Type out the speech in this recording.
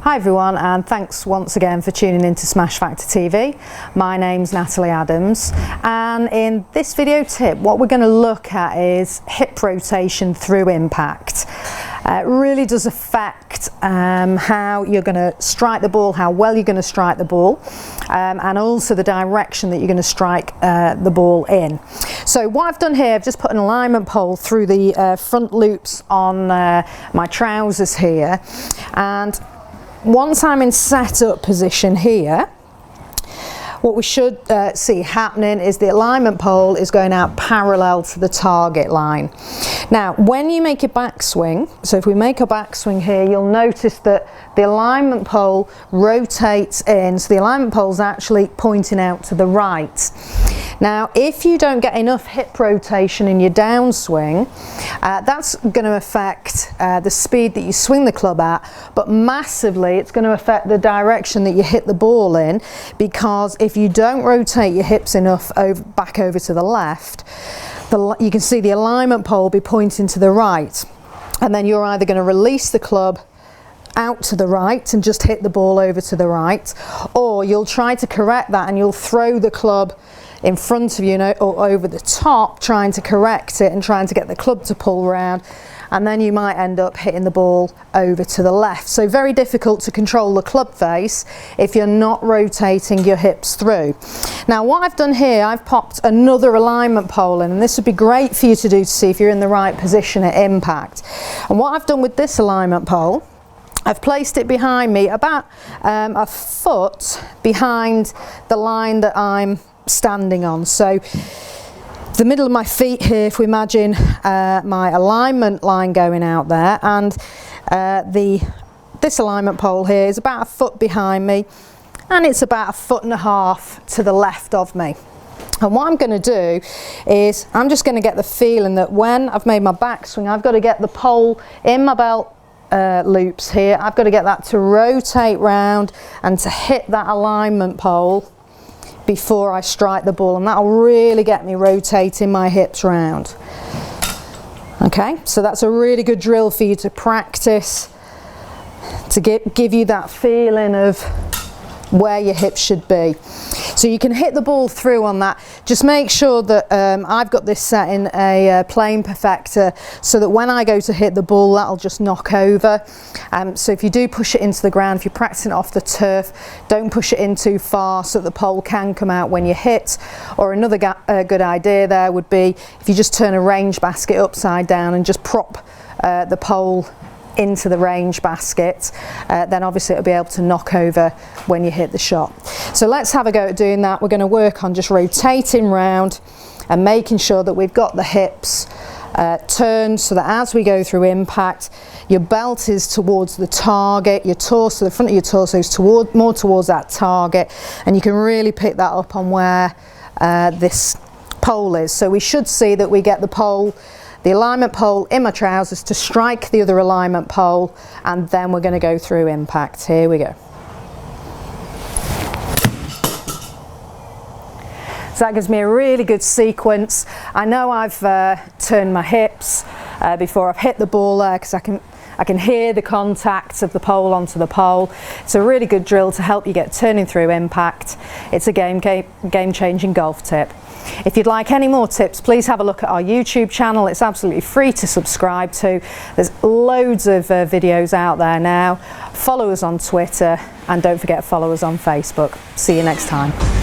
Hi everyone, and thanks once again for tuning in to Smash Factor TV. My name's Natalie Adams, and in this video tip what we're going to look at is hip rotation through impact. It really does affect how you're going to strike the ball, how well you're going to strike the ball, and also the direction that you're going to strike the ball in. So what I've done here, I've just put an alignment pole through the front loops on my trousers here, and once I'm in set-up position here, what we should see happening is the alignment pole is going out parallel to the target line. Now, when you make a backswing, so if we make a backswing here, you'll notice that the alignment pole rotates in, so the alignment pole is actually pointing out to the right. Now, if you don't get enough hip rotation in your downswing, that's going to affect the speed that you swing the club at, but massively it's going to affect the direction that you hit the ball in, because if you don't rotate your hips enough back over to the left, you can see the alignment pole be pointing to the right, and then you're either going to release the club out to the right and just hit the ball over to the right, or you'll try to correct that and you'll throw the club in front of you, or over the top, trying to correct it and trying to get the club to pull round, and then you might end up hitting the ball over to the left. So very difficult to control the club face if you're not rotating your hips through. Now what I've done here, I've popped another alignment pole in, and this would be great for you to do to see if you're in the right position at impact. And what I've done with this alignment pole, I've placed it behind me about a foot behind the line that I'm standing on. So the middle of my feet here, if we imagine my alignment line going out there, and this alignment pole here is about a foot behind me, and it's about a foot and a half to the left of me. And what I'm going to do is I'm just going to get the feeling that when I've made my backswing, I've got to get the pole in my belt loops here, I've got to get that to rotate round and to hit that alignment pole before I strike the ball, and that'll really get me rotating my hips round. Okay, so that's a really good drill for you to practice, to give you that feeling of where your hips should be. So you can hit the ball through on that. Just make sure that I've got this set in a plane perfector, so that when I go to hit the ball, that'll just knock over. So if you do push it into the ground, if you're practicing off the turf, don't push it in too far so that the pole can come out when you hit. Or another good idea there would be if you just turn a range basket upside down and just prop the pole into the range basket, then obviously it'll be able to knock over when you hit the shot. So let's have a go at doing that. We're going to work on just rotating round and making sure that we've got the hips turned, so that as we go through impact, your belt is towards the target, your torso, the front of your torso is more towards that target, and you can really pick that up on where this pole is. So we should see that we get the alignment pole in my trousers to strike the other alignment pole, and then we're going to go through impact. Here we go. So that gives me a really good sequence. I know I've turned my hips before I've hit the ball there, because I can hear the contact of the pole onto the pole. It's a really good drill to help you get turning through impact. It's a game-changing golf tip. If you'd like any more tips, please have a look at our YouTube channel. It's absolutely free to subscribe to. There's loads of videos out there now. Follow us on Twitter, and don't forget to follow us on Facebook. See you next time.